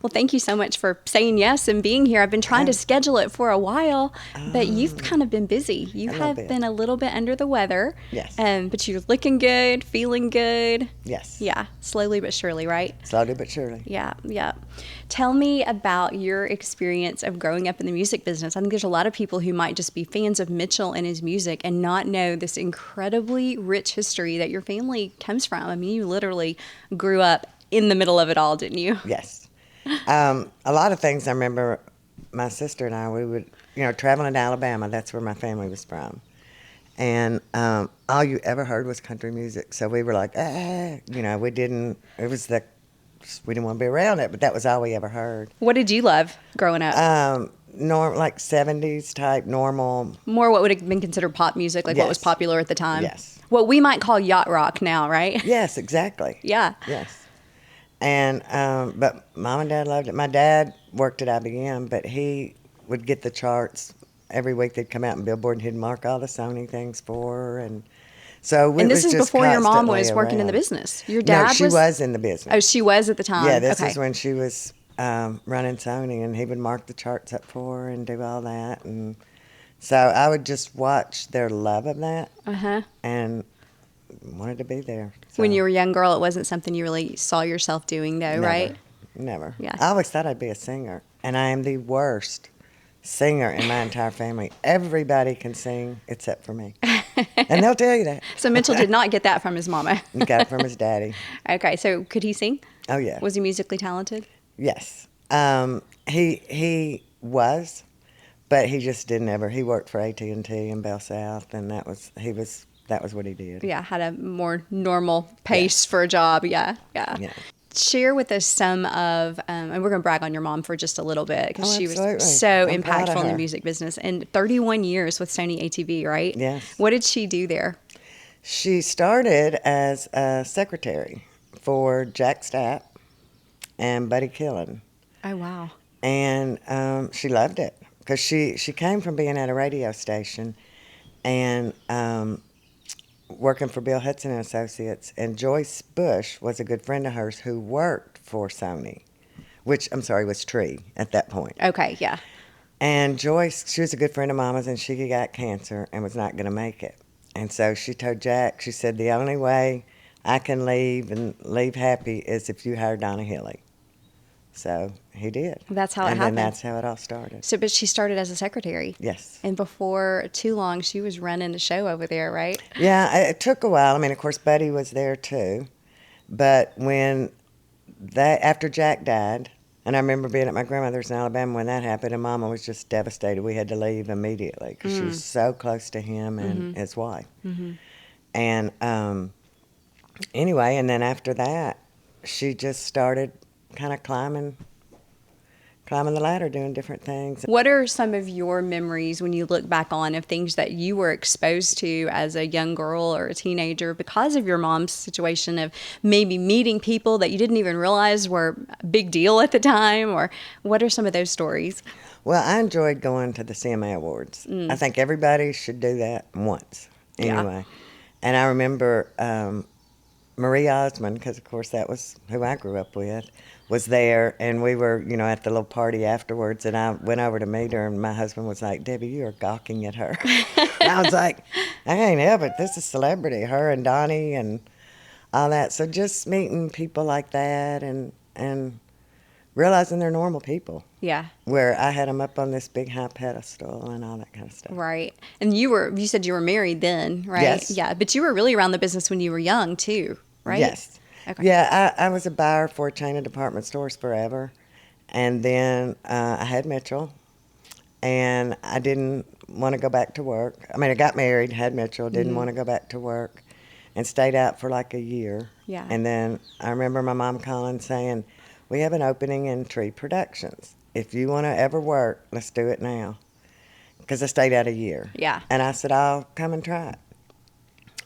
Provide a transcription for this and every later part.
Well, thank you so much for saying yes and being here. I've been trying to schedule it for a while, but you've kind of been busy. You have been a little bit under the weather. Yes. But you're looking good, feeling good. Yes. Yeah, slowly but surely, right? Slowly but surely. Yeah, yeah. Tell me about your experience of growing up in the music business. I think there's a lot of people who might just be fans of Mitchell and his music and not know this incredibly rich history that your family comes from. I mean, you literally grew up in the middle of it all, didn't you? Yes. A lot of things I remember, my sister and I, we would, traveling to Alabama. That's where my family was from. And all you ever heard was country music. So we were like, we didn't want to be around it, but that was all we ever heard. What did you love growing up? Like 70s type, normal. More what would have been considered pop music, like what was popular at the time? Yes. What we might call yacht rock now, right? Yes, exactly. Yeah. Yes. And, but Mom and Dad loved it. My dad worked at IBM, but he would get the charts every week. They'd come out in Billboard, and he'd mark all the Sony things for her. And so and this was is just before your mom was constantly working in around. the business. Your dad No, she was in the business. Oh, she was at the time. Yeah, this is when she was running Sony, and he would mark the charts up for her and do all that. And so I would just watch their love of that and wanted to be there. So. When you were a young girl, it wasn't something you really saw yourself doing, though, right? Never. Yeah. I always thought I'd be a singer, and I am the worst singer in my entire family. Everybody can sing except for me. And they'll tell you that. So Mitchell did not get that from his mama. He got it from his daddy. Okay, so could he sing? Oh, yeah. Was he musically talented? Yes. He was, but he just didn't ever. He worked for AT&T in Bell South, and that was what he did. Yeah, had a more normal pace for a job. Yeah. Share with us some of, and we're going to brag on your mom for just a little bit because she was so impactful in the music business. And 31 years with Sony ATV, right? Yes. What did she do there? She started as a secretary for Jack Stapp and Buddy Killen. Oh, wow. And she loved it because she came from being at a radio station and working for Bill Hudson and Associates, and Joyce Bush was a good friend of hers who worked for Sony, was Tree at that point. Okay, yeah. And Joyce, she was a good friend of Mama's, and she got cancer and was not going to make it. And so she told Jack, she said, the only way I can leave and leave happy is if you hire Donna Hilley. So he did. That's how it happened. And then that's how it all started. So, but she started as a secretary. Yes. And before too long, she was running the show over there, right? Yeah, it took a while. I mean, of course, Buddy was there too. But after Jack died, and I remember being at my grandmother's in Alabama when that happened, and Mama was just devastated. We had to leave immediately because she was so close to him and his wife. Mm-hmm. And anyway, and then after that, she just started kind of climbing the ladder, doing different things. What are some of your memories when you look back on of things that you were exposed to as a young girl or a teenager because of your mom's situation of maybe meeting people that you didn't even realize were a big deal at the time? Or what are some of those stories? Well, I enjoyed going to the CMA Awards. I think everybody should do that once anyway. Yeah. And I remember Marie Osmond, because of course that was who I grew up with, was there, and we were, at the little party afterwards, and I went over to meet her, and my husband was like, Debbie, you are gawking at her. And I was like, I can't help it. This is celebrity, her and Donnie and all that. So just meeting people like that and realizing they're normal people. Yeah. Where I had them up on this big high pedestal and all that kind of stuff. Right. And you said you were married then, right? Yes. Yeah, but you were really around the business when you were young too, right? Yes. Okay. Yeah, I was a buyer for a chain of department stores forever. And then I had Mitchell, and I didn't want to go back to work. I mean, I got married, had Mitchell, didn't want to go back to work, and stayed out for like a year. Yeah. And then I remember my mom calling saying, we have an opening in Tree Productions. If you want to ever work, let's do it now. Because I stayed out a year. Yeah. And I said, I'll come and try it.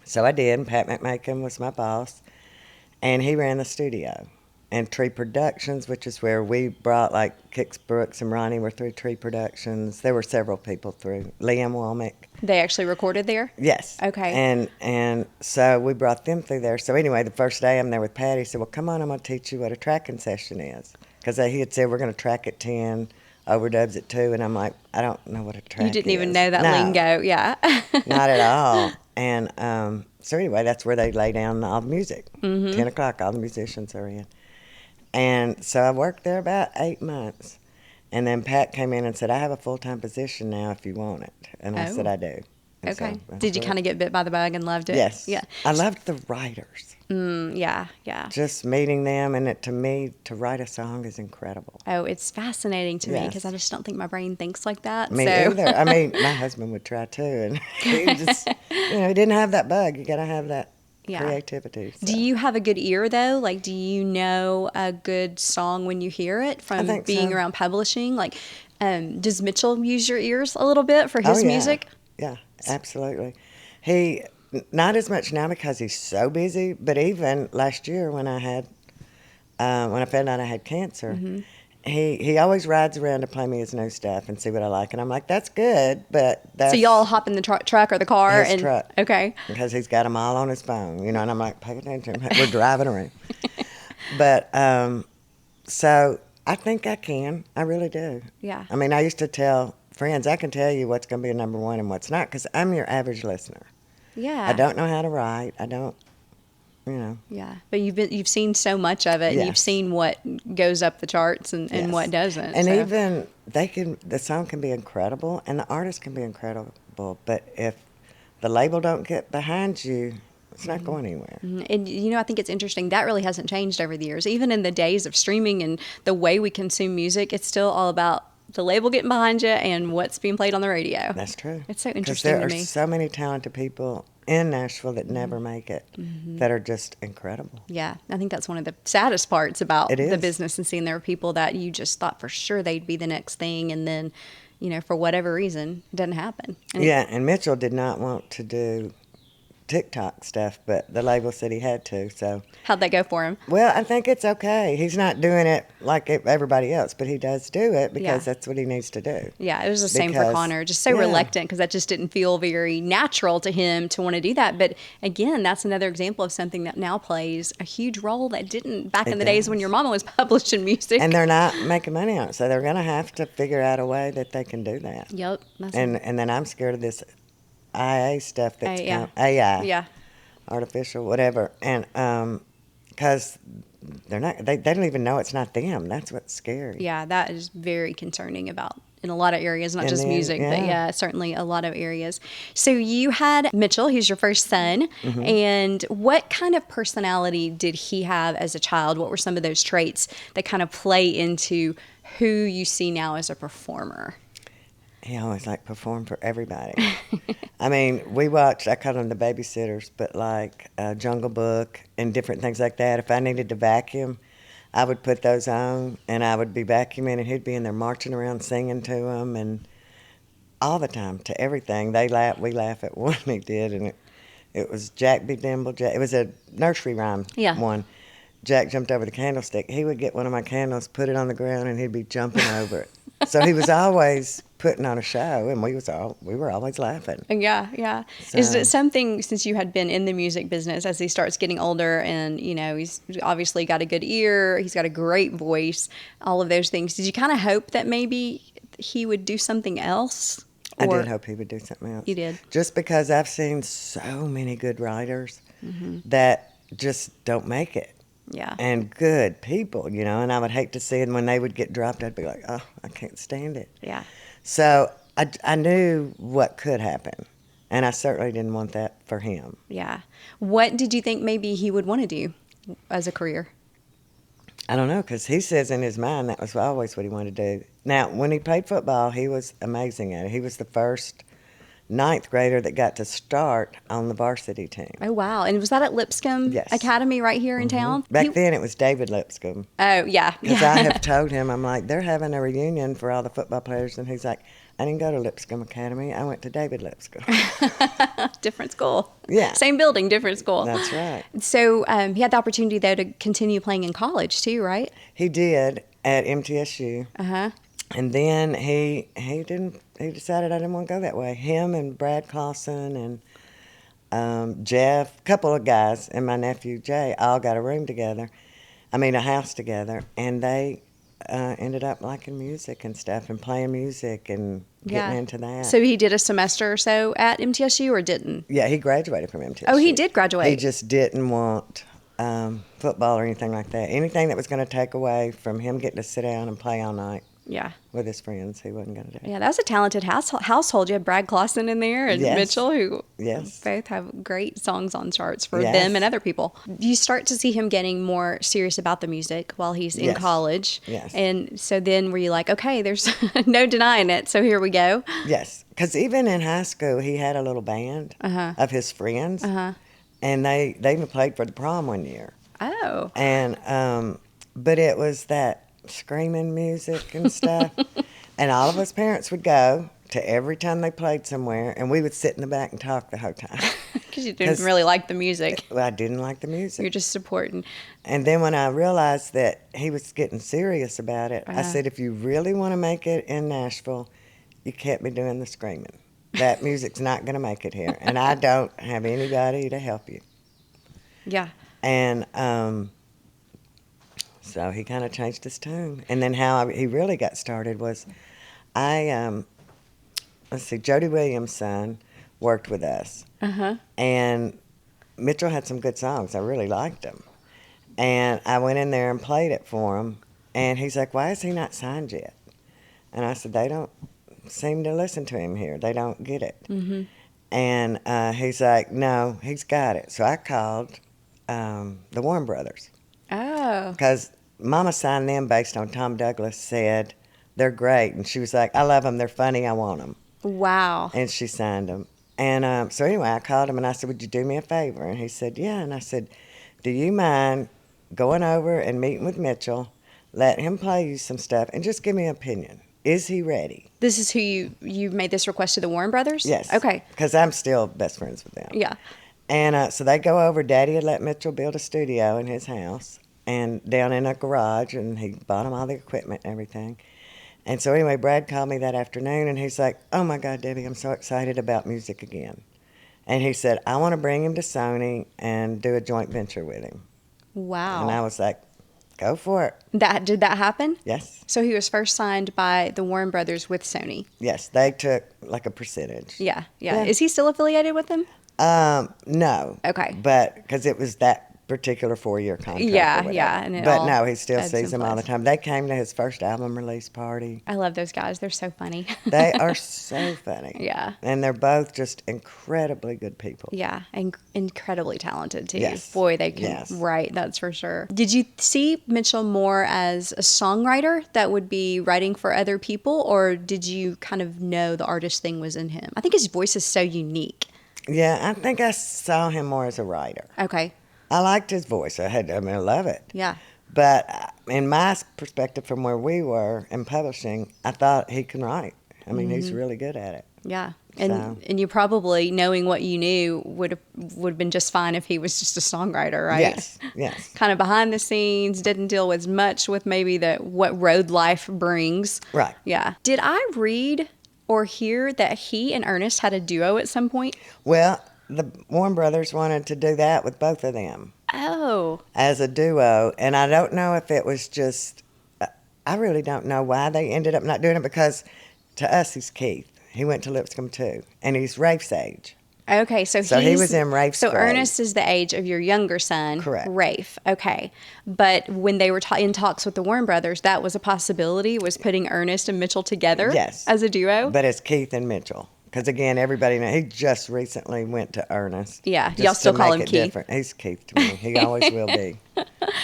So I did, and Pat McMakin was my boss. And he ran the studio. And Tree Productions, which is where we brought, like, Kix Brooks and Ronnie were through Tree Productions. There were several people through. Liam Womack. They actually recorded there? Yes. Okay. And so we brought them through there. So anyway, the first day I'm there with Pat, he said, well, come on, I'm going to teach you what a tracking session is. because he had said we're going to track at 10, overdubs at 2, and I'm like, I don't know what a track is. You didn't even know that No, lingo, yeah. not at all. And so anyway, that's where they lay down all the music. 10 o'clock, all the musicians are in. And so I worked there about 8 months. And then Pat came in and said, I have a full-time position now if you want it. And I said, I do. And Okay. so Did you kind of get bit by the bug and loved it? Yes. Yeah. I loved the writers. Yeah. Just meeting them, and to me, to write a song is incredible. Oh, it's fascinating to me Yes. because I just don't think my brain thinks like that. Me so. either. I mean, my husband would try too, and he just, he didn't have that bug. You got to have that creativity. So. Do you have a good ear though? Like, do you know a good song when you hear it from being around publishing? Like, does Mitchell use your ears a little bit for his music? Yeah, absolutely. He, not as much now because he's so busy, but even last year when I found out I had cancer, he always rides around to play me his new stuff and see what I like. And I'm like, that's good, but that's... So y'all hop in the truck or the car? His truck. Okay. Because he's got them all on his phone, and I'm like, pay attention. We're driving around. But, so I think I can. I really do. Yeah. I mean, I used to tell friends, I can tell you what's going to be a number one and what's not, because I'm your average listener. Yeah. I don't know how to write. I don't, Yeah, but you've seen so much of it, and you've seen what goes up the charts and what doesn't. And even the song can be incredible, and the artist can be incredible, but if the label don't get behind you, it's not going anywhere. And I think it's interesting that really hasn't changed over the years. Even in the days of streaming and the way we consume music, it's still all about the label getting behind you and what's being played on the radio. That's true. It's so interesting to me. Because there are so many talented people in Nashville that never make it, that are just incredible. Yeah, I think that's one of the saddest parts about the business, and seeing there are people that you just thought for sure they'd be the next thing, and then, for whatever reason, it doesn't happen. And Mitchell did not want to do TikTok stuff, but the label said he had to, so. How'd that go for him? Well, I think it's okay. He's not doing it like everybody else, but he does do it because that's what he needs to do. Yeah, it was the same for Connor, just so reluctant because that just didn't feel very natural to him to want to do that. But again, that's another example of something that now plays a huge role that didn't back in the days when your mama was publishing music. And they're not making money on it, so they're going to have to figure out a way that they can do that. Yep. And then I'm scared of this IA stuff that's AI, artificial, whatever, and because they don't even know it's not them. That's what's scary. Yeah, that is very concerning about in a lot of areas, not just music, but certainly a lot of areas. So you had Mitchell, who's your first son, and what kind of personality did he have as a child? What were some of those traits that kind of play into who you see now as a performer? He always performed for everybody. I mean, I call them the babysitters, but Jungle Book and different things like that. If I needed to vacuum, I would put those on, and I would be vacuuming, and he'd be in there marching around singing to them, and all the time, to everything. We laugh at one he did, and it was Jack be Dimble, Jack. It was a nursery rhyme one. Jack jumped over the candlestick. He would get one of my candles, put it on the ground, and he'd be jumping over it. So he was always putting on a show, and we were always laughing. Yeah. So. Is it something, since you had been in the music business, as he starts getting older, and he's obviously got a good ear, he's got a great voice, all of those things, did you kind of hope that maybe he would do something else? I did hope he would do something else. You did? Just because I've seen so many good writers that just don't make it. Yeah. And good people, and I would hate to see it. When they would get dropped, I'd be like, oh, I can't stand it. Yeah. So I knew what could happen, and I certainly didn't want that for him. Yeah. What did you think maybe he would want to do as a career? I don't know, because he says in his mind that was always what he wanted to do. Now, when he played football, he was amazing at it. He was the first 9th grader that got to start on the varsity team. Oh, wow. And was that at Lipscomb Academy right here in town? Back then, it was David Lipscomb. Oh, yeah. Because I have told him, I'm like, they're having a reunion for all the football players. And he's like, I didn't go to Lipscomb Academy. I went to David Lipscomb. Different school. Yeah. Same building, different school. That's right. So he had the opportunity, though, to continue playing in college, too, right? He did at MTSU. Uh-huh. And then he decided I didn't want to go that way. Him and Brad Clausen and Jeff, a couple of guys, and my nephew Jay all got a house together, and they ended up liking music and stuff and playing music and getting into that. So he did a semester or so at MTSU or didn't? Yeah, he graduated from MTSU. Oh, he did graduate. He just didn't want football or anything like that. Anything that was going to take away from him getting to sit down and play all night. Yeah. With his friends, he wasn't going to do. Yeah, that was a talented household. You had Brad Clausen in there and Mitchell, who both have great songs on charts for them and other people. You start to see him getting more serious about the music while he's in college. Yes. And so then were you like, okay, there's no denying it, so here we go? Yes, because even in high school, he had a little band of his friends, and they even played for the prom one year. Oh. And, but it was that screaming music and stuff. And all of us parents would go to every time they played somewhere, and we would sit in the back and talk the whole time. Because you didn't really like the music. Well, I didn't like the music. You're just supporting. And then when I realized that he was getting serious about it, I said, if you really want to make it in Nashville, you can't be doing the screaming. That music's not going to make it here. And I don't have anybody to help you. Yeah. And so he kind of changed his tune. And then he really got started was Jody Williams' son worked with us. And Mitchell had some good songs. I really liked them. And I went in there and played it for him. And he's like, why is he not signed yet? And I said, they don't seem to listen to him here. They don't get it. And he's like, no, he's got it. So I called the Warren Brothers. Oh. Because Mama signed them based on Tom Douglas said, they're great. And she was like, I love them. They're funny. I want them. Wow. And she signed them. And so anyway, I called him and I said, would you do me a favor? And he said, yeah. And I said, do you mind going over and meeting with Mitchell, let him play you some stuff, and just give me an opinion. Is he ready? This is who you made this request to the Warren Brothers? Yes. Okay. Because I'm still best friends with them. Yeah. And so they go over. Daddy had let Mitchell build a studio in his house and down in a garage, and he bought him all the equipment and everything. And so anyway, Brad called me that afternoon, and he's like, oh, my God, Debbie, I'm so excited about music again. And he said, I want to bring him to Sony and do a joint venture with him. Wow. And I was like, go for it. Did that happen? Yes. So he was first signed by the Warren Brothers with Sony? Yes, they took like a percentage. Yeah. Is he still affiliated with them? No. Okay. But because it was that particular 4-year contract. Yeah. But no, he still sees them all the time. They came to his first album release party. I love those guys. They're so funny. They are so funny. Yeah. And they're both just incredibly good people. Yeah, and incredibly talented too. Yes. Boy, they can write, that's for sure. Did you see Mitchell more as a songwriter that would be writing for other people, or did you kind of know the artist thing was in him? I think his voice is so unique. Yeah, I think I saw him more as a writer. Okay. I liked his voice. I love it. Yeah. But in my perspective from where we were in publishing, I thought he can write. I mean, he's really good at it. Yeah. And you probably, knowing what you knew, would have been just fine if he was just a songwriter, right? Yes. Kind of behind the scenes, didn't deal as much with maybe what road life brings. Right. Yeah. Did I read or hear that he and Ernest had a duo at some point? Well, the Warren Brothers wanted to do that with both of them. Oh. As a duo. And I don't know if it was just, I really don't know why they ended up not doing it, because to us he's Keith. He went to Lipscomb too. And he's Rafe's age. Okay, so he was in Rafe's grade. Ernest is the age of your younger son, correct? Rafe. Okay, but when they were in talks with the Warren Brothers, that was a possibility. Was putting Ernest and Mitchell together, as a duo. But it's Keith and Mitchell, because again, everybody knows he just recently went to Ernest. Yeah, y'all still call him Keith. Different. He's Keith to me. He always will be.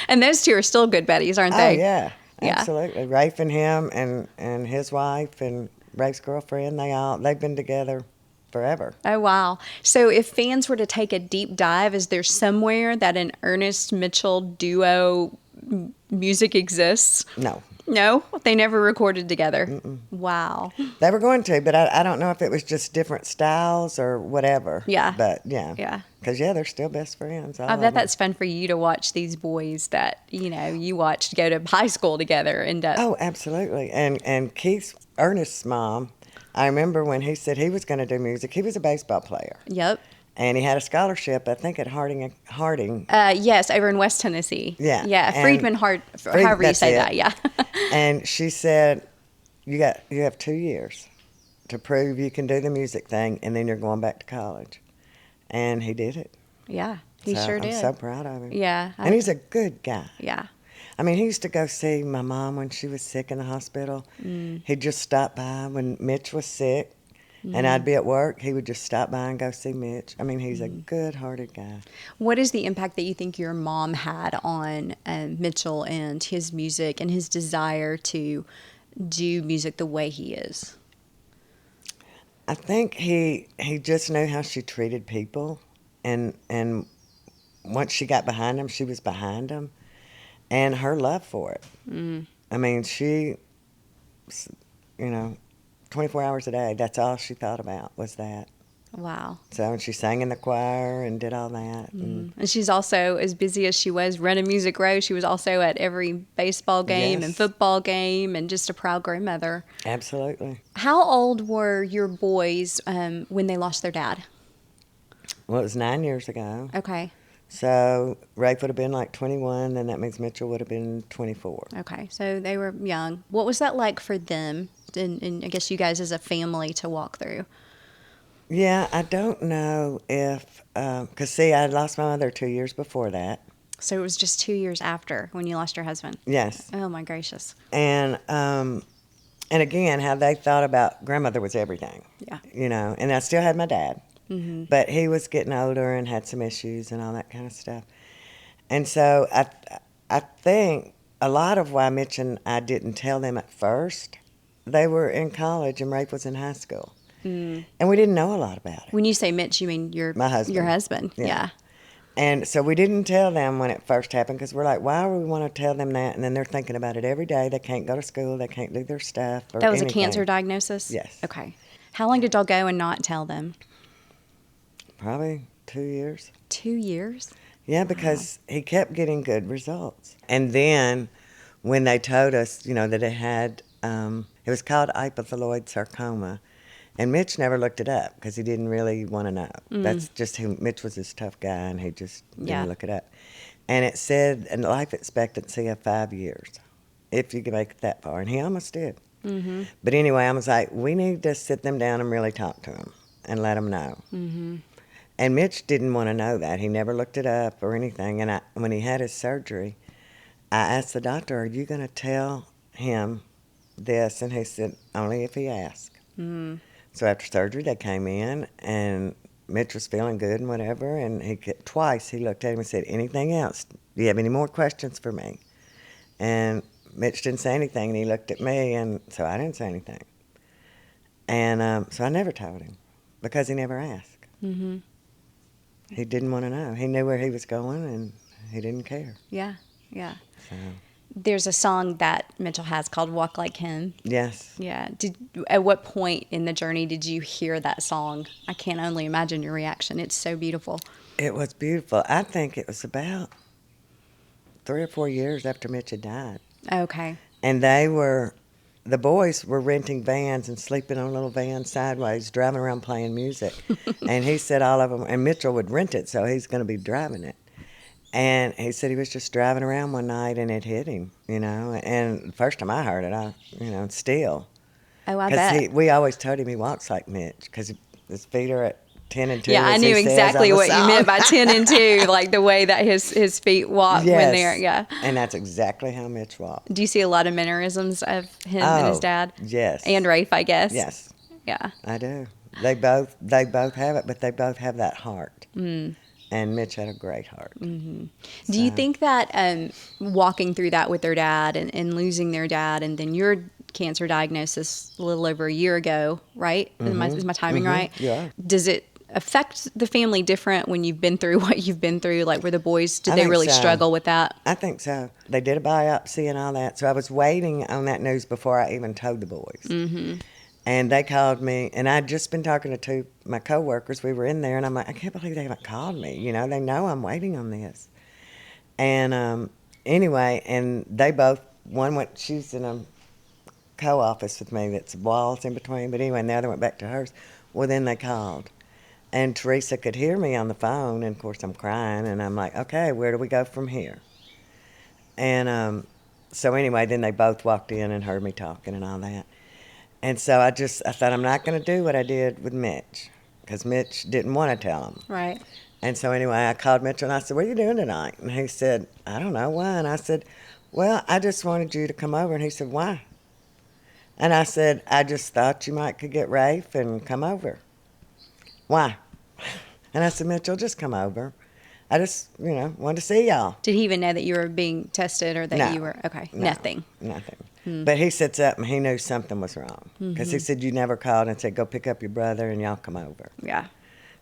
And those two are still good buddies, aren't they? Oh yeah, absolutely. Rafe and him and his wife and Rafe's girlfriend, they've been together forever. Oh, wow. So if fans were to take a deep dive, is there somewhere that an Ernest Mitchell duo music exists? No? They never recorded together? Mm-mm. Wow. They were going to, but I don't know if it was just different styles or whatever. Yeah. But, yeah. Because, they're still best friends. I bet that's fun for you to watch these boys that, you watched go to high school together. Oh, absolutely. And Ernest's mom, I remember when he said he was going to do music, he was a baseball player. Yep. And he had a scholarship, I think, at Harding. Yes, over in West Tennessee. Yeah. Yeah, Friedman Hart, however you That's say it. that, yeah. And she said, you have 2 years to prove you can do the music thing, and then you're going back to college. And he did it. Yeah, he So sure I'm did. so proud of him. Yeah. And he's a good guy. Yeah. I mean, he used to go see my mom when she was sick in the hospital. He'd just stop by when Mitch was sick, and I'd be at work. He would just stop by and go see Mitch. I mean, he's a good-hearted guy. What is the impact that you think your mom had on Mitchell and his music and his desire to do music the way he is? I think he just knew how she treated people, and once she got behind him, she was behind him, and her love for it. I mean, she, 24 hours a day, that's all she thought about was that. Wow. So, and she sang in the choir and did all that. And she's also, as busy as she was running Music Row, she was also at every baseball game and Yes. football game and just a proud grandmother. Absolutely. How old were your boys when they lost their dad? Well, it was 9 years ago. Okay. So Rafe would have been like 21, then that means Mitchell would have been 24. Okay. So they were young. What was that like for them and I guess you guys as a family to walk through? Yeah, I don't know if, because see, I lost my mother 2 years before that. So it was just 2 years after when you lost your husband? Yes. Oh, my gracious. And again, how they thought about grandmother was everything. Yeah. And I still had my dad. But he was getting older and had some issues and all that kind of stuff. And so I think a lot of why Mitch and I didn't tell them at first, they were in college and Rafe was in high school. And we didn't know a lot about it. When you say Mitch, you mean My husband. Your husband, Yeah. yeah. And so we didn't tell them when it first happened because we're like, why would we want to tell them that? And then they're thinking about it every day. They can't go to school. They can't do their stuff. Or That was anything. a cancer diagnosis? Yes. Okay. How long did y'all go and not tell them? Probably 2 years. 2 years? Yeah, because he kept getting good results. And then when they told us, that it had, it was called hypothyroid sarcoma. And Mitch never looked it up because he didn't really want to know. That's just who Mitch was, this tough guy, and he just didn't look it up. And it said a life expectancy of 5 years, if you can make it that far. And he almost did. But anyway, I was like, we need to sit them down and really talk to them and let them know. And Mitch didn't want to know that. He never looked it up or anything. And when he had his surgery, I asked the doctor, are you going to tell him this? And he said, only if he asks. So after surgery, they came in, and Mitch was feeling good and whatever, and twice he looked at him and said, anything else? Do you have any more questions for me? And Mitch didn't say anything, and he looked at me, and so I didn't say anything. And so I never told him because he never asked. He didn't want to know. He knew where he was going, and he didn't care. Yeah, yeah. So, There's a song that Mitchell has called Walk Like Him. yes. Yeah. At what point in the journey did you hear that song? I can't only imagine your reaction. It's so beautiful. It was beautiful. I think it was about 3 or 4 years after Mitch had died. Okay. And the boys were renting vans and sleeping on little vans sideways, driving around playing music. And he said all of them, and Mitchell would rent it, so he's going to be driving it. And he said he was just driving around one night and it hit him, And the first time I heard it, still. Oh, I bet. Because we always told him he walks like Mitch because his feet are at 10 and 2. Yeah, I as he knew says exactly on the what you song. meant by 10 and 2, like the way that his feet walk when they're, yeah. And that's exactly how Mitch walked. Do you see a lot of mannerisms of him and his dad? Yes. And Rafe, I guess. Yes. Yeah. I do. They both have it, but they both have that heart. And Mitch had a great heart. Do you think that walking through that with their dad and losing their dad and then your cancer diagnosis a little over a year ago, right? Is my timing right? Yeah. Does it affect the family different when you've been through what you've been through? Like, were the boys, did I they think really so. struggle with that? I think so. They did a biopsy and all that. So I was waiting on that news before I even told the boys. And they called me, and I'd just been talking to 2 of my coworkers. We were in there, and I'm like, I can't believe they haven't called me. They know I'm waiting on this. And anyway, and they both, she's in a co-office with me that's walls in between, but anyway, and the other went back to hers. Well, then they called. And Teresa could hear me on the phone, and of course I'm crying, and I'm like, okay, where do we go from here? And so anyway, then they both walked in and heard me talking and all that. And so I thought I'm not going to do what I did with Mitch, because Mitch didn't want to tell him. Right. And so anyway, I called Mitchell and I said, what are you doing tonight? And he said, I don't know, why? And I said, well, I just wanted you to come over. And he said, why? And I said, I just thought you might could get Rafe and come over. Why? And I said, Mitchell, just come over. I just, wanted to see y'all. Did he even know that you were being tested or that No. you were, okay, No, nothing? Nothing. But he sits up and he knew something was wrong. Because he said, you never called and said, go pick up your brother and y'all come over. Yeah.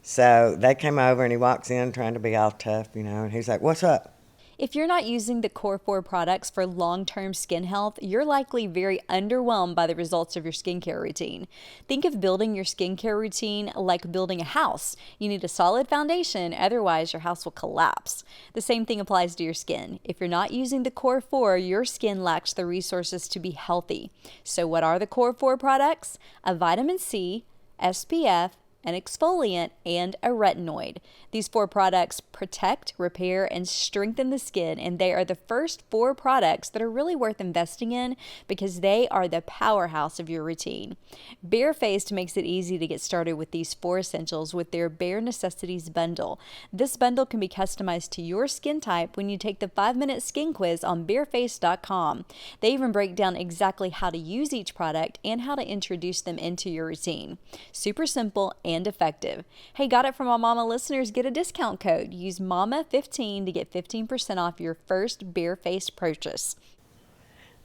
So they came over and he walks in trying to be all tough, and he's like, what's up? If you're not using the Core 4 products for long-term skin health, you're likely very underwhelmed by the results of your skincare routine. Think of building your skincare routine like building a house. You need a solid foundation, otherwise your house will collapse. The same thing applies to your skin. If you're not using the Core 4, your skin lacks the resources to be healthy. So what are the Core 4 products? A vitamin C, SPF, an exfoliant, and a retinoid. These 4 products protect, repair, and strengthen the skin, and they are the first 4 products that are really worth investing in because they are the powerhouse of your routine. Barefaced makes it easy to get started with these 4 essentials with their Bare Necessities bundle. This bundle can be customized to your skin type when you take the 5-minute skin quiz on barefaced.com. They even break down exactly how to use each product and how to introduce them into your routine. Super simple and effective. Hey, Got It From My Mama listeners, get a discount code. Use MAMA15 to get 15% off your first barefaced purchase.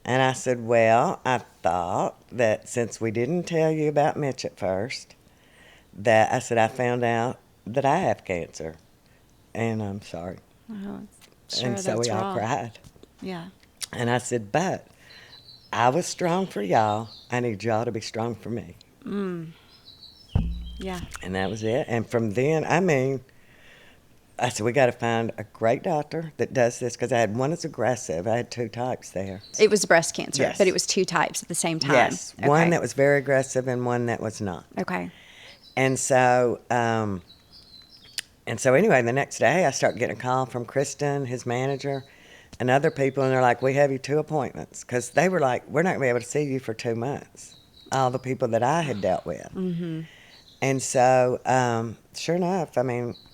And I said, well, I thought that since we didn't tell you about Mitch at first, that I said, I found out that I have cancer. And I'm sorry. Oh, sure, And so we all cried. Yeah. And I said, but I was strong for y'all. I need y'all to be strong for me. Yeah. And that was it. And from then, I said, we got to find a great doctor that does this, because I had one that's aggressive. I had 2 types there. It was breast cancer, Yes. but it was 2 types at the same time. Yes, Okay. one that was very aggressive and one that was not. Okay. And so anyway, the next day I start getting a call from Kristen, his manager, and other people, and they're like, we have you 2 appointments, because they were like, we're not going to be able to see you for 2 months, all the people that I had dealt with. Mm-hmm. And so, sure enough,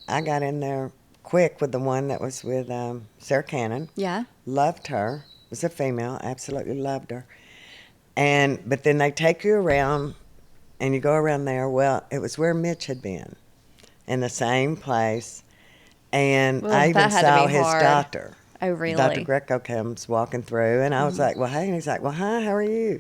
I got in there quick with the one that was with Sarah Cannon. Yeah. Loved her. Was a female. Absolutely loved her. But then they take you around, and you go around there. Well, it was where Mitch had been, in the same place. And Well, I even that had to saw be his hard. doctor. Oh, really? Dr. Greco comes walking through, and I was like, well, hey. And he's like, well, hi, how are you?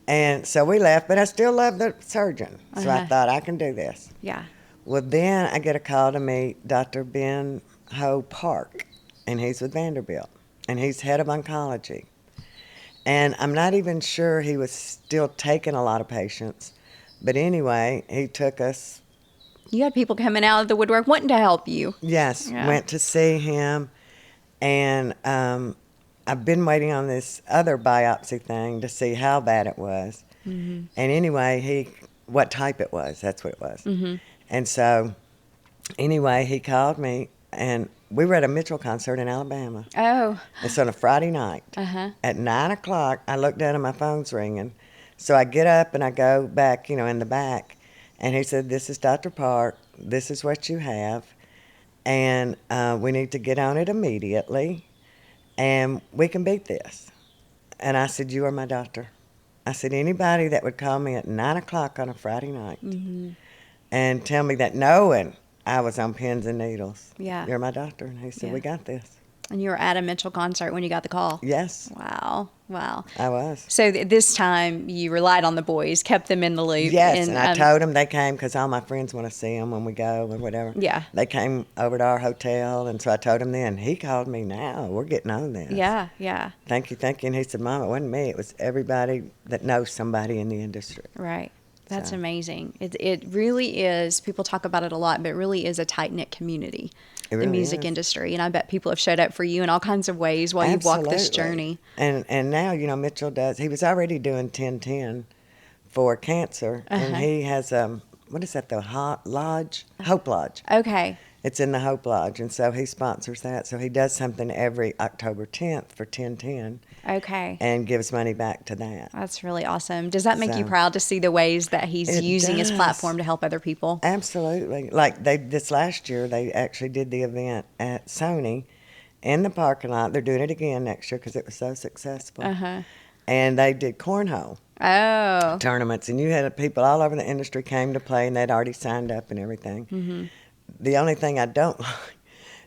And so we left, but I still love the surgeon. So I thought, I can do this. Yeah. Well, then I get a call to meet Dr. Ben Ho Park, and he's with Vanderbilt, and he's head of oncology. And I'm not even sure he was still taking a lot of patients, but anyway, he took us. You had people coming out of the woodwork wanting to help you. Yes, Yeah. went to see him, and I've been waiting on this other biopsy thing to see how bad it was. Mm-hmm. And anyway, what type it was, that's what it was. Mm-hmm. And so, anyway, he called me, and we were at a Mitchell concert in Alabama. Oh. It's on a Friday night. Uh-huh. At 9 o'clock, I looked down and my phone's ringing. So I get up and I go back, in the back, and he said, this is Dr. Park, this is what you have, and we need to get on it immediately, and we can beat this. And I said, you are my doctor. I said, anybody that would call me at 9 o'clock on a Friday night and tell me that, knowing I was on pins and needles, Yeah. you're my doctor. And he said, Yeah. we got this. And you were at a Mitchell concert when you got the call? Yes, Wow. I was. So this time you relied on the boys, kept them in the loop. Yes, and I told them they came because all my friends want to see them when we go and whatever. Yeah. They came over to our hotel, and so I told him then. He called me now. We're getting on this. Yeah. Thank you. And he said, Mom, it wasn't me. It was everybody that knows somebody in the industry. Right. That's So. amazing. It really is. People talk about it a lot, but it really is a tight-knit community, It the really music is. industry. And I bet people have showed up for you in all kinds of ways while you've walked this Absolutely. journey. And now, Mitchell does. He was already doing 1010 for cancer, and he has what is that, the Lodge? Hope Lodge. Okay. It's in the Hope Lodge, and so he sponsors that. So he does something every October 10th for 10/10 Okay. and gives money back to that. That's really awesome. Does that make you So- proud to see the ways that he's It using his does. platform to help other people? Absolutely. Like this last year, they actually did the event at Sony in the parking lot. They're doing it again next year because it was so successful. Uh-huh. And they did cornhole Oh. tournaments, and you had people all over the industry came to play, and they'd already signed up and everything. Mm-hmm. The only thing I don't like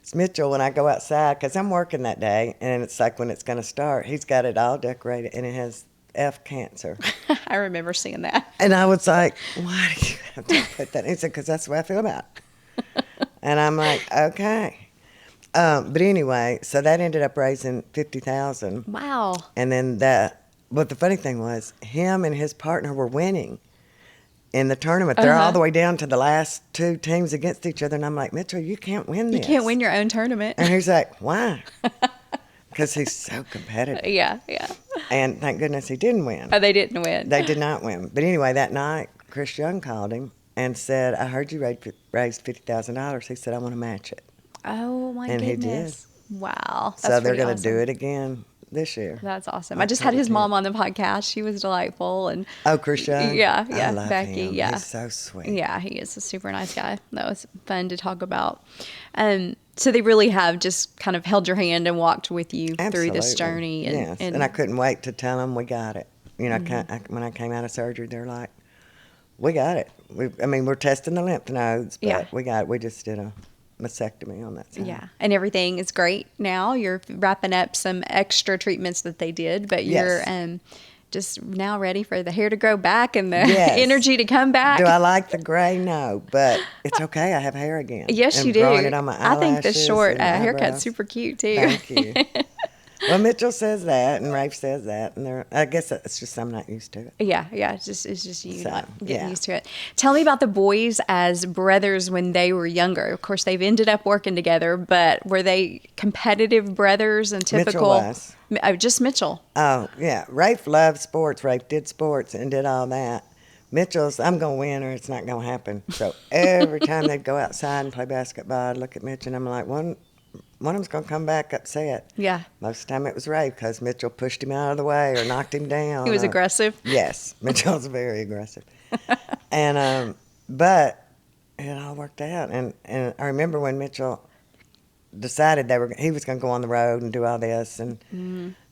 is Mitchell when I go outside, because I'm working that day, and it's like when it's going to start, he's got it all decorated, and it has F cancer. I remember seeing that. And I was like, why do you have to put that? He said, because that's the way I feel about it. And I'm like, okay. But anyway, so that ended up raising $50,000. Wow. And then but the funny thing was, him and his partner were winning in the tournament. They're all the way down to the last two teams against each other. And I'm like, Mitchell, you can't win this. You can't win your own tournament. And he's like, why? Because he's so competitive. Yeah. And thank goodness he didn't win. Oh, they didn't win. They did not win. But anyway, that night, Chris Young called him and said, I heard you raised $50,000. He said, I want to match it. Oh, my And goodness. he did. Wow. That's So they're pretty going to awesome. do it again this year. That's awesome. I just had his October 10th. mom on the podcast. She was delightful. And Oh, Chris Young? Yeah, I love Becky, him. yeah. He's so sweet. yeah, he is a super nice guy. That was fun to talk about. So they really have just kind of held your hand and walked with you through this Absolutely. journey. Yes, and I couldn't wait to tell them we got it. You know, when I came out of surgery, they're like, we got it. We're testing the lymph nodes, but Yeah. we got it. We just did a mastectomy on that side. Yeah, and everything is great now. You're wrapping up some extra treatments that they did, but Yes. you're just now ready for the hair to grow back and the Yes. energy to come back. Do I like the gray? No, but it's okay. I have hair again. Yes, and you do. growing it on my I think the eyelashes short and haircut's eyebrows. super cute too. Thank you. Well, Mitchell says that, and Rafe says that, and I guess it's just I'm not used to it. Yeah, it's just you So, not getting yeah. used to it. Tell me about the boys as brothers when they were younger. Of course, they've ended up working together, but were they competitive brothers and typical? Mitchell was. Oh, just Mitchell. Oh, yeah. Rafe loved sports. Rafe did sports and did all that. Mitchell's, I'm going to win or it's not going to happen. So every time they'd go outside and play basketball, I'd look at Mitch and I'm like, one of them's going to come back upset. Yeah, Most of the time it was Rafe because Mitchell pushed him out of the way or knocked him down. he was aggressive. Yes, Mitchell's very aggressive. And but it all worked out. And I remember when Mitchell decided he was going to go on the road and do all this, and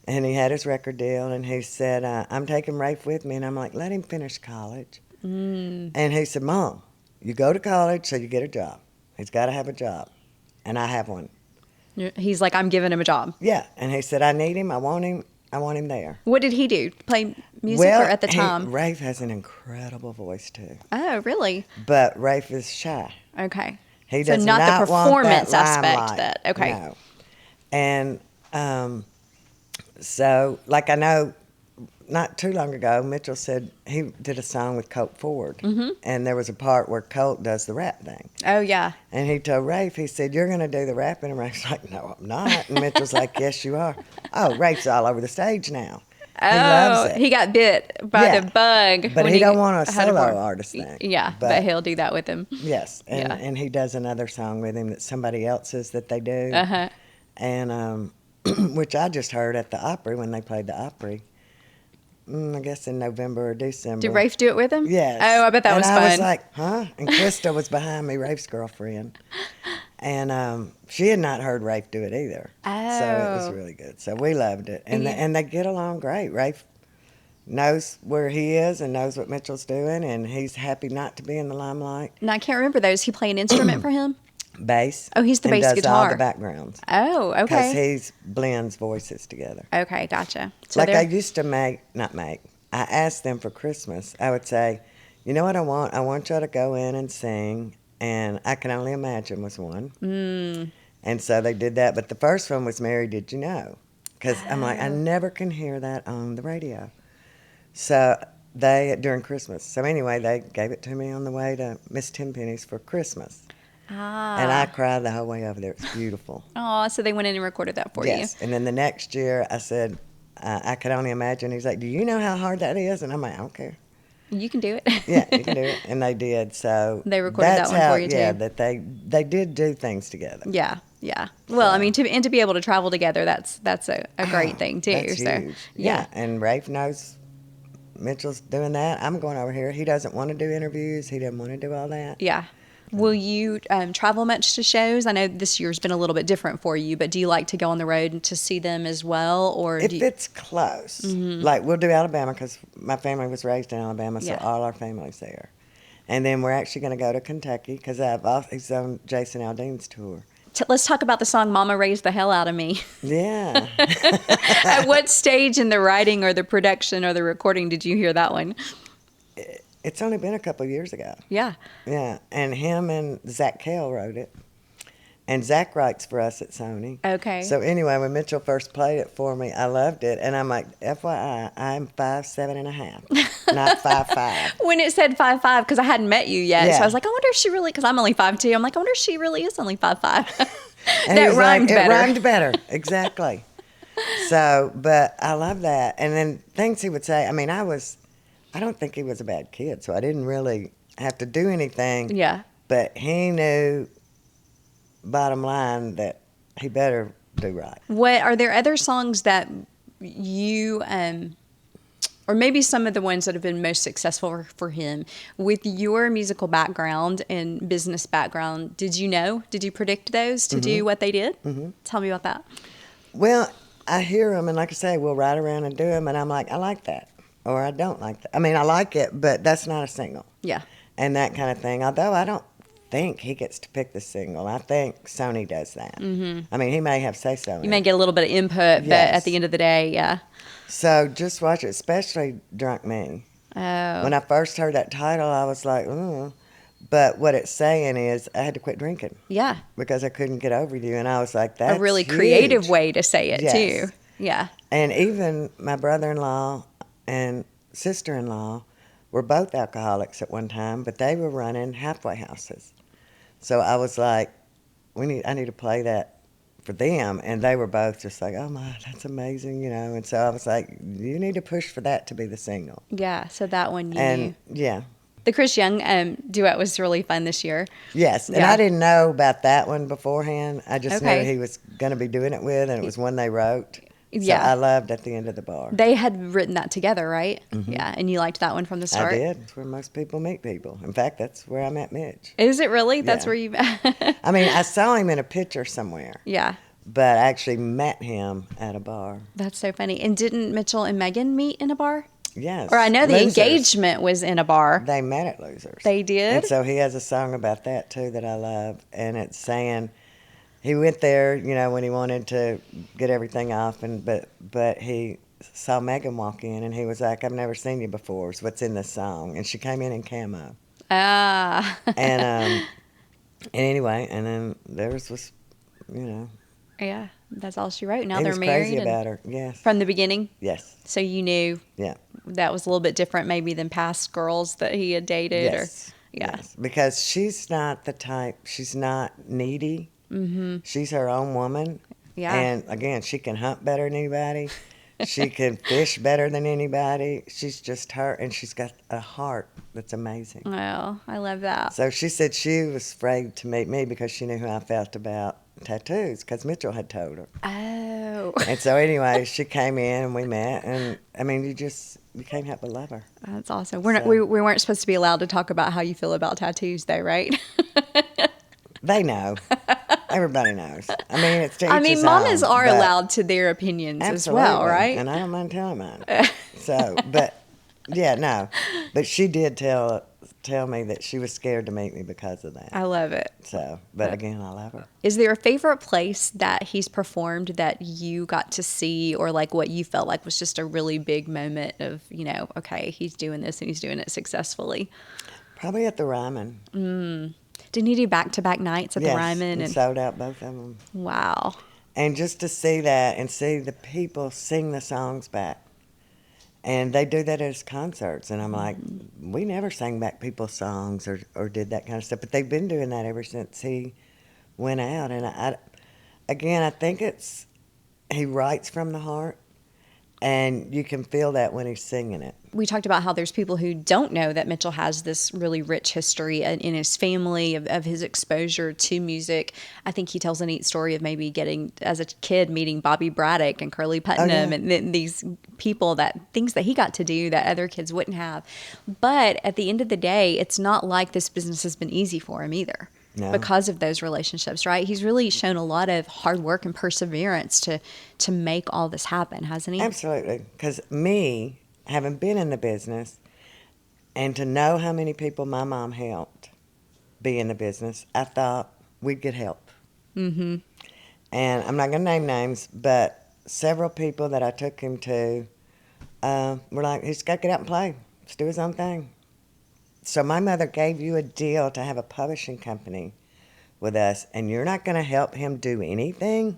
he had his record deal, and he said, "I'm taking Rafe with me," and I'm like, "Let him finish college." And he said, "Mom, you go to college so you get a job. He's got to have a job, and I have one." He's like, I'm giving him a job. Yeah, and he said, "I need him. I want him there." What did he do? Play music or at the time? Rafe has an incredible voice too, Oh, really? but Rafe is shy. Okay. He So does not the want performance that aspect limelight. that- okay. No. And so, like I know, not too long ago, Mitchell said he did a song with Colt Ford, and there was a part where Colt does the rap thing. Oh, yeah. And he told Rafe, he said, "You're going to do the rapping." And Rafe's like, "No, I'm not." And Mitchell's like, "Yes, you are." Oh, Rafe's all over the stage now. He loves it. He got bit by Yeah. the bug. But when he don't want a had solo work. artist thing. Yeah, but he'll do that with him. Yes, and, Yeah. and he does another song with him that's somebody else's that they do. Uh-huh. And which I just heard at the Opry when they played the Opry. I guess in November or December. Did Rafe do it with him? Yes. Oh, I bet that and was I fun. was like, huh? And Krista was behind me, Rafe's girlfriend. And she had not heard Rafe do it either. So it was Oh. really good. So we loved it. And, Yeah. and they get along great. Rafe knows where he is and knows what Mitchell's doing, and he's happy not to be in the limelight. And I can't remember those. He play an instrument for him? Bass. Oh, he's the and bass does all guitar. the backgrounds. Oh, Because okay. he blends voices together. Okay, gotcha. So Like they're- I used to I asked them for Christmas, I would say, you know what I want? I want y'all to go in and sing, and I Can Only Imagine was one. And so they did that, but the first one was Mary, Did You Know? Because I'm like, I never can hear that on the radio. So during Christmas. So anyway, they gave it to me on the way to Miss Tenpenny's for Christmas. And I cried the whole way over there. It's beautiful. Oh, so they went in and recorded that for Yes. And then the next year, I said, I Could Only Imagine. He's like, do you know how hard that is? And I'm like, I don't care. You can do it. Yeah, you can do it. And they did. So They recorded that one for you, yeah, too. that they did do things together. Yeah, yeah. Well, I mean, to be able to travel together, that's a great Oh, thing too. that's So, huge. yeah. And Rafe knows Mitchell's doing that. I'm going over here. He doesn't want to do interviews. He doesn't want to do all that. Yeah. Will you travel much to shows? I know this year's been a little bit different for you, but do you like to go on the road to see them as well, or If do you, it's close, like we'll do Alabama because my family was raised in Alabama, so Yeah. all our family's there. And then we're actually going to go to Kentucky because he's on Jason Aldean's tour. let's talk about the song "Mama Raised the Hell Out of Me"? Yeah. At what stage in the writing or the production or the recording did you hear that one? It's only been a couple of years ago. Yeah. Yeah, and him and Zach Kell wrote it. And Zach writes for us at Sony. Okay. So anyway, when Mitchell first played it for me, I loved it. And I'm like, FYI, I'm 5'7.5", not 5'5". When it said 5'5", because I hadn't met you yet, so Yeah. I was like, I wonder if she really, because I'm only 5'2". I'm like, I wonder if she really is only 5'5". And he That was rhymed like, better. It rhymed better, exactly. So, but I love that. And then things he would say, I don't think he was a bad kid, so I didn't really have to do anything. Yeah. But he knew, bottom line, that he better do right. What are there other songs that you or maybe some of the ones that have been most successful for him with your musical background and business background? Did you predict those to do what they did? Mm-hmm. Tell me about that. Well, I hear them, and like I say, we'll ride around and do them, and I'm like, I like that, or I don't like that. I mean, I like it, but that's not a single. Yeah. And that kind of thing. Although I don't think he gets to pick the single. I think Sony does that. Mm-hmm. I mean, he may have say-so. You may get a little bit of input, but at the end of the day, yeah. So just watch it, especially Drunk Me. Oh. When I first heard that title, I was like, ooh. But what it's saying is I had to quit drinking. Yeah. Because I couldn't get over you. And I was like, that's a really huge. creative way to say it, Yes. too. Yeah. And even my brother-in-law and sister-in-law were both alcoholics at one time, but they were running halfway houses. So I was like, I need to play that for them. And they were both just like, oh my, that's amazing, And so I was like, you need to push for that to be the single. Yeah. So that one you And knew. yeah. The Chris Young duet was really fun this year. Yes. And Yeah. I didn't know about that one beforehand. I just Okay. knew he was going to be doing it with, and it was one they wrote. Yeah. So I loved At the End of the Bar. They had written that together, right? Mm-hmm. Yeah. And you liked that one from the start? I did. It's where most people meet people. In fact, that's where I met Mitch. Is it really? That's Yeah. where you I mean, I saw him in a picture somewhere. Yeah. But I actually met him at a bar. That's so funny. And didn't Mitchell and Megan meet in a bar? Yes. Or I know the Losers. engagement was in a bar. They met at Losers. They did? And so he has a song about that, too, that I love. And it's saying he went there, when he wanted to get everything off, but he saw Megan walk in, and he was like, I've never seen you before. Is what's in this song. And she came in camo. Ah. And anyway, and then theirs was, Yeah. That's all she wrote. Now he they're was married. crazy about her. Yes. From the beginning? Yes. So you knew Yeah. that was a little bit different maybe than past girls that he had dated? Yes. Or yeah. Yes. Because she's not the type, she's not needy. Mm-hmm. She's her own woman. Yeah. And again, she can hunt better than anybody. She can fish better than anybody. She's just her, and she's got a heart that's amazing. Well, I love that. So she said she was afraid to meet me because she knew how I felt about tattoos, because Mitchell had told her. Oh. And so anyway, she came in and we met, and I mean, you can't help but love her. That's awesome. We weren't supposed to be allowed to talk about how you feel about tattoos, though, right? They know. Everybody knows. I mean, it's to each his mamas own, are but- allowed to their opinions Absolutely. as well, right? And I don't mind telling mine. So, but yeah, no. But she did tell me that she was scared to meet me because of that. I love it. So, but again, I love her. Is there a favorite place that he's performed that you got to see, or like what you felt like was just a really big moment of, okay, he's doing this and he's doing it successfully? Probably at the Ryman. Didn't he do back-to-back nights at the Ryman? And sold out both of them. Wow. And just to see that and see the people sing the songs back. And they do that at his concerts. And I'm like, we never sang back people's songs or did that kind of stuff. But they've been doing that ever since he went out. And I think he writes from the heart. And you can feel that when he's singing it. We talked about how there's people who don't know that Mitchell has this really rich history in his family of his exposure to music. I think he tells a neat story of maybe getting, as a kid, meeting Bobby Braddock and Curly Putnam and these people, that things that he got to do that other kids wouldn't have. But at the end of the day, it's not like this business has been easy for him either. No. Because of those relationships, right? He's really shown a lot of hard work and perseverance to make all this happen, hasn't he? Absolutely. Because me, having been in the business, and to know how many people my mom helped be in the business, I thought we'd get help. Mm-hmm. And I'm not going to name names, but several people that I took him to were like, he's got to get out and play. Let's do his own thing. So my mother gave you a deal to have a publishing company with us, and you're not going to help him do anything?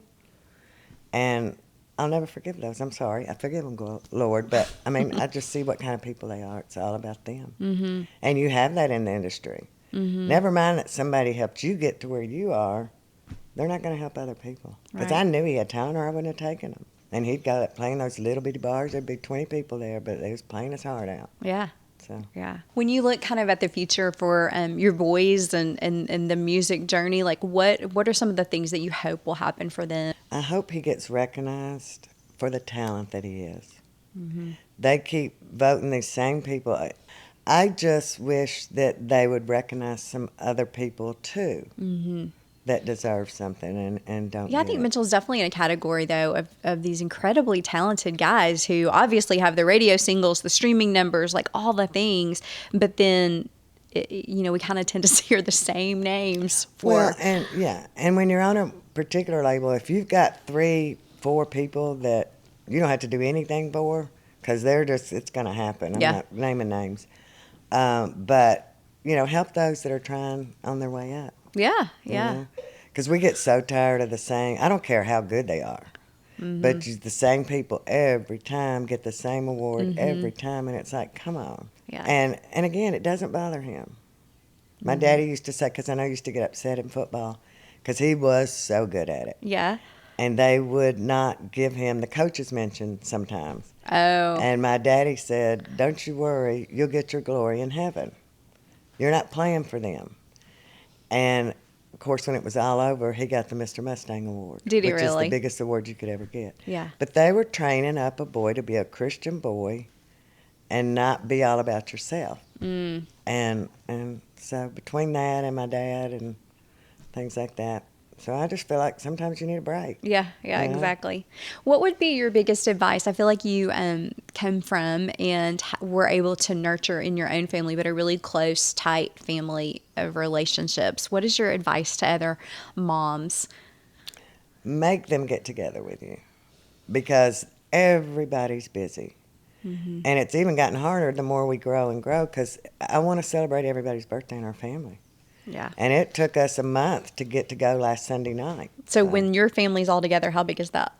And I'll never forgive those. I'm sorry. I forgive them, Lord. But, I mean, I just see what kind of people they are. It's all about them. Mm-hmm. And you have that in the industry. Mm-hmm. Never mind that somebody helped you get to where you are. They're not going to help other people. Because I knew he had talent, or I wouldn't have taken him. And he'd go playing those little bitty bars. There'd be 20 people there, but they was playing his heart out. Yeah. So. Yeah. When you look kind of at the future for your boys and the music journey, like what are some of the things that you hope will happen for them? I hope he gets recognized for the talent that he is. Mm-hmm. They keep voting these same people. I just wish that they would recognize some other people too. Mm-hmm. That deserve something and don't. Yeah, I think Mitchell's definitely in a category, though, of these incredibly talented guys who obviously have the radio singles, the streaming numbers, like all the things. But then, we kind of tend to hear the same names for. Well, and when you're on a particular label, if you've got 3-4 people that you don't have to do anything for, because it's going to happen. I'm not naming names. But, help those that are trying on their way up. Yeah, yeah. Because we get so tired of the same. I don't care how good they are, but the same people every time get the same award every time, and it's like, come on. Yeah. And again, it doesn't bother him. My daddy used to say, because I know he used to get upset in football, because he was so good at it. Yeah. And they would not give him the coach's mention sometimes. Oh. And my daddy said, don't you worry, you'll get your glory in heaven. You're not playing for them. And, of course, when it was all over, he got the Mr. Mustang Award. Did he which really? is the biggest award you could ever get. Yeah. But they were training up a boy to be a Christian boy and not be all about yourself. Mm. And so between that and my dad and things like that, so I just feel like sometimes you need a break. Yeah, exactly. What would be your biggest advice? I feel like you come from and were able to nurture in your own family, but a really close, tight family of relationships. What is your advice to other moms? Make them get together with you, because everybody's busy. Mm-hmm. And it's even gotten harder the more we grow and grow, because I want to celebrate everybody's birthday in our family. Yeah. And it took us a month to get to go last Sunday night. So when your family's all together, how big is that?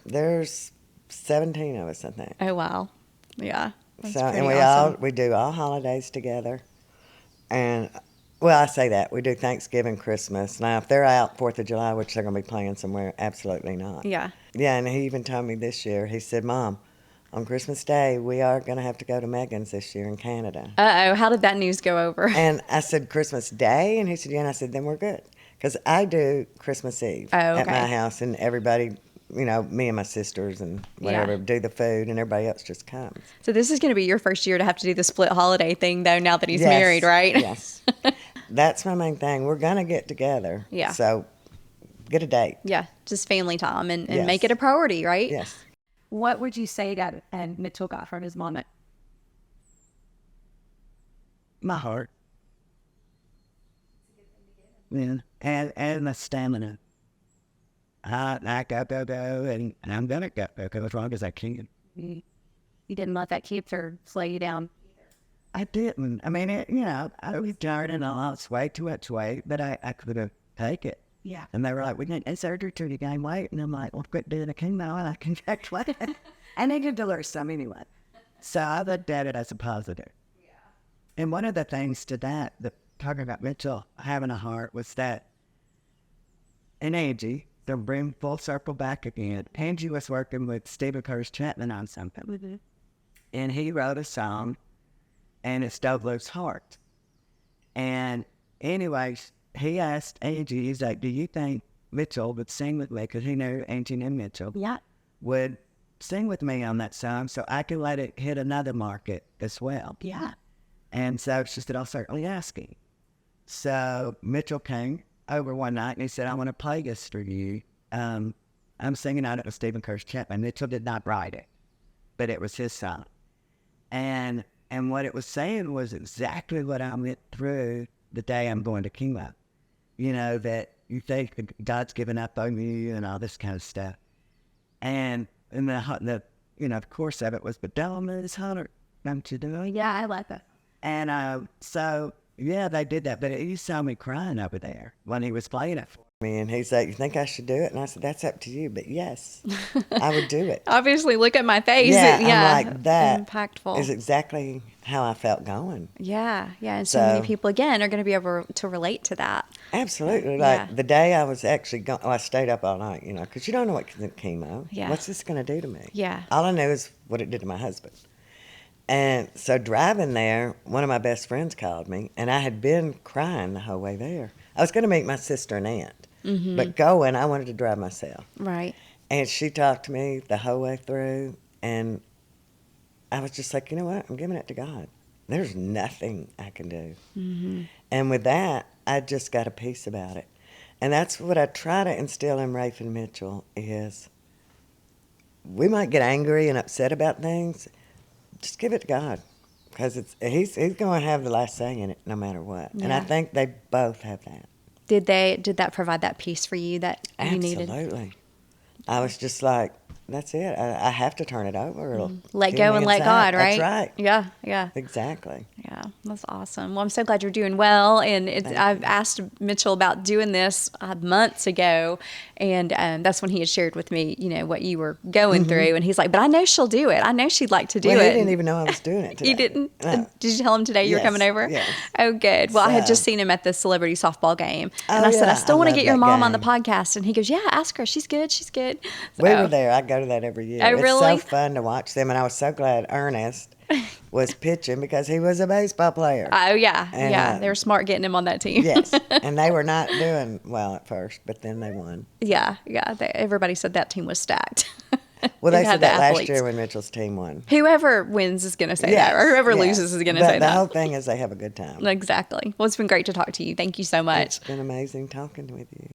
There's 17 of us, I think. Oh, wow. Yeah. That's and awesome. we do all holidays together. And, well, I say that. We do Thanksgiving, Christmas. Now, if they're out 4th of July, which they're going to be playing somewhere, absolutely not. Yeah. Yeah, and he even told me this year, he said, Mom, on Christmas Day, we are going to have to go to Megan's this year in Canada. Uh-oh, how did that news go over? And I said, Christmas Day? And he said, yeah. And I said, then we're good. Because I do Christmas Eve at my house, and everybody, me and my sisters and whatever, do the food, and everybody else just comes. So this is going to be your first year to have to do the split holiday thing, though, now that he's married, right? Yes. That's my main thing. We're going to get together. Yeah. So get a date. Yeah, just family time and make it a priority, right? Yes. What would you say that Mitchell got from his mama? My heart. Yeah, and the stamina. I go, and I'm gonna go as long as I can. You didn't let that cancer slow you down. I didn't. I mean, I was tired and I lost way too much weight, but I couldn't take it. Yeah. And they were like, we need a surgery to gain weight. And I'm like, well, quit doing a chemo and I can gain weight. And they did to lose some anyway. So I looked at it as a positive. Yeah. And one of the things to that talking about Mitchell having a heart, was that, and Angie, to bring full circle back again, Angie was working with Stephen Curtis Chapman on something. Mm-hmm. And he wrote a song, and it's Douglas Heart. And anyways, he asked Angie, he's like, do you think Mitchell would sing with me? Because he knew Angie and Mitchell Yeah. would sing with me on that song so I could let it hit another market as well. Yeah. And so she said, I'll certainly ask him. So Mitchell came over one night and he said, I want to play this for you. I'm singing on it with Stephen Curtis Chapman. Mitchell did not write it, but it was his song. And what it was saying was exactly what I went through the day I'm going to chemo. You know, that you think God's given up on you and all this kind of stuff. And the course of it was, but Donna is hotter, don't you know? Yeah, I like that. And so, yeah, they did that. But you saw me crying over there when he was playing it for me. And he's like, you think I should do it? And I said, that's up to you. But yes, I would do it. Obviously, look at my face. Yeah, I'm like, that impactful. is exactly how I felt going. Yeah. And so many people, again, are going to be able to relate to that. Absolutely. Like the day I was actually going, I stayed up all night, because you don't know what chemo. Yeah. What's this going to do to me? Yeah. All I know is what it did to my husband. And so driving there, one of my best friends called me, and I had been crying the whole way there. I was going to meet my sister and aunt, but going, I wanted to drive myself. Right. And she talked to me the whole way through, and I was just like, you know what? I'm giving it to God. There's nothing I can do. Mm-hmm. And with that, I just got a peace about it. And that's what I try to instill in Rafe and Mitchell is we might get angry and upset about things. Just give it to God, because he's going to have the last say in it no matter what. Yeah. And I think they both have that. Did that provide that peace for you that you needed? Absolutely. I was just like, that's it. I have to turn it over. Let go and let God, right? That's right. Yeah. Exactly. Yeah, that's awesome. Well, I'm so glad you're doing well. And I've asked Mitchell about doing this months ago, and that's when he had shared with me, what you were going through. And he's like, but I know she'll do it. I know she'd like to do it. He didn't even know I was doing it today. You didn't? No. Did you tell him today you were coming over? Yes. Oh, good. Well, I had just seen him at the celebrity softball game. And I said, I still want to get your mom on the podcast. And he goes, yeah, ask her. She's good. So, we were there. I go to that every year. Oh, really? It's so fun to watch them. And I was so glad Ernest was pitching because he was a baseball player. Oh, yeah. And, they were smart getting him on that team. Yes. And they were not doing well at first, but then they won. Yeah. Everybody said that team was stacked. Well, they said that last year when Mitchell's team won. Whoever wins is going to say that, or whoever loses is going to say that. The whole thing is they have a good time. Exactly. Well, it's been great to talk to you. Thank you so much. It's been amazing talking with you.